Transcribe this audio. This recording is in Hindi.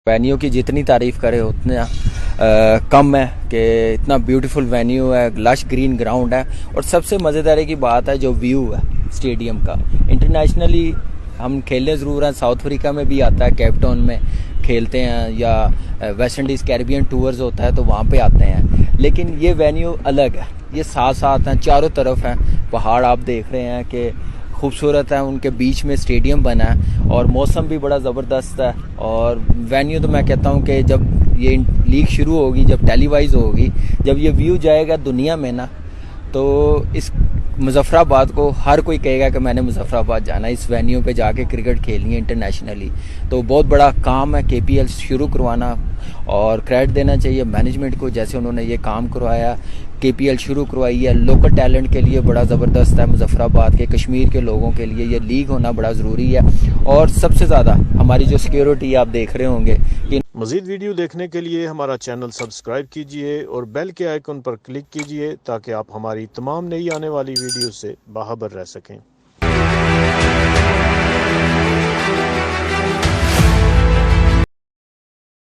वेन्यू की जितनी तारीफ़ करे उतना कम है कि इतना ब्यूटीफुल वेन्यू है, लश ग्रीन ग्राउंड है और सबसे मज़ेदार की बात है जो व्यू है स्टेडियम का। इंटरनेशनली हम खेलने ज़रूर हैं, साउथ अफ्रीका में भी आता है, केप टाउन में खेलते हैं या वेस्ट इंडीज़ कैरिबियन टूर्स होता है तो वहाँ पे आते हैं, लेकिन ये वेन्यू अलग है। ये साथ साथ हैं, चारों तरफ हैं पहाड़, आप देख रहे हैं कि खूबसूरत है, उनके बीच में स्टेडियम बना है और मौसम भी बड़ा ज़बरदस्त है। और वेन्यू तो मैं कहता हूँ कि जब ये लीग शुरू होगी, जब टेलीवाइज होगी, जब ये व्यू जाएगा दुनिया में ना, तो इस मुजफ्फराबाद को हर कोई कहेगा कि मैंने मुजफ्फराबाद जाना, इस वेन्यू पे जाके क्रिकेट खेलनी है इंटरनेशनली। तो बहुत बड़ा काम है केपीएल शुरू करवाना और क्रेडिट देना चाहिए मैनेजमेंट को, जैसे उन्होंने ये काम करवाया, केपीएल शुरू करवाई है। लोकल टैलेंट के लिए बड़ा ज़बरदस्त है, मुजफ्फराबाद के, कश्मीर के लोगों के लिए ये लीग होना बड़ा ज़रूरी है। और सबसे ज़्यादा हमारी जो सिक्योरिटी आप देख रहे होंगे कि मज़ीद वीडियो देखने के लिए हमारा चैनल सब्सक्राइब कीजिए और बेल के आइकन पर क्लिक कीजिए ताकि आप हमारी तमाम नई आने वाली वीडियो से बाखबर रह सकें।